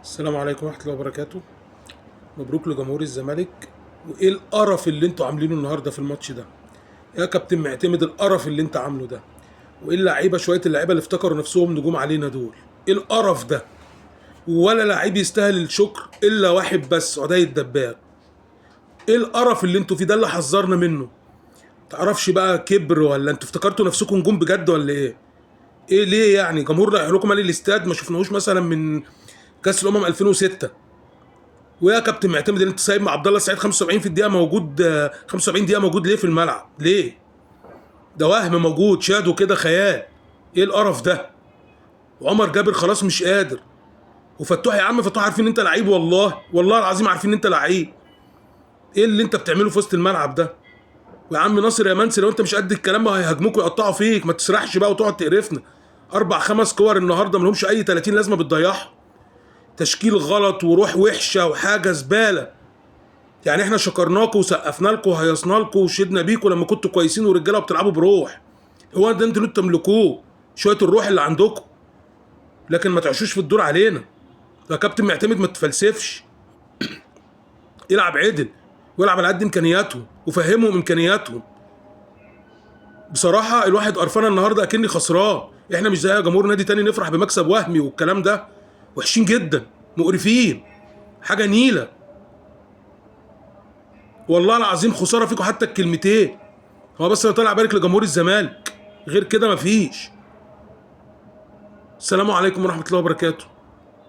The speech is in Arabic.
السلام عليكم ورحمة الله وبركاته. مبروك لجمهور الزمالك. وايه القرف اللي انتوا عاملينه النهارده في الماتش ده يا كابتن معتمد؟ القرف اللي انت عامله ده. وايه اللعيبه، شويه اللعيبه اللي افتكروا نفسهم نجوم علينا دول؟ ايه القرف ده؟ ولا لعيب يستاهل الشكر الا واحد بس، عدي الدباغ. ايه القرف اللي انتوا فيه ده اللي حذرنا منه؟ تعرفش بقى كبر، ولا انتوا افتكرتوا نفسكم نجوم بجد ولا ايه؟ ايه ليه يعني جمهور رايح لكم مالي الاستاد؟ ما شفناهوش مثلا من كاس الامم 2006. ويا كابتن معتمد اللي انت سايب مع عبد الله السعيد 75 في الدقيقه موجود، 75 دقيقه موجود ليه في الملعب؟ ليه؟ ده وهم موجود، شادو كده خيال. ايه القرف ده؟ وعمر جابر خلاص مش قادر. وفتوح يا عم، فتوح عارفين ان انت لعيب، والله والله العظيم عارفين ان انت لعيب. ايه اللي انت بتعمله في وسط الملعب ده؟ ويا عم ناصر يا منسي، لو انت مش قد الكلام ما هيهاجموك ويقطعوا فيك، ما تسرحش بقى وتقعد تقرفنا. اربع خمس كور النهارده ملهمش اي 30 لازمه بتضيعها. تشكيل غلط وروح وحشه وحاجه زباله. يعني احنا شكرناكم وسقفنا لكم وهيصنا لكم وشدنا بيكم لما كنتوا كويسين ورجاله وبتلعبوا بروح. هو ده انتوا اللي تملكوه، شويه الروح اللي عندكم. لكن ما تعيشوش في الدور علينا. يا كابتن معتمد ما تفلسفش. يلعب عدل ويلعب على قد امكانياتهم وفهمهم امكانياتهم. بصراحه الواحد قرفان النهارده اكني خسران. احنا مش زي جمهور نادي تاني نفرح بمكسب وهمي والكلام ده. وحشين جدا، مقرفين، حاجه نيله. والله العظيم خساره فيكم حتى الكلمتين. هو بس انا طالع بارك لجمهور الزمالك، غير كده مفيش. السلام عليكم ورحمة الله وبركاته.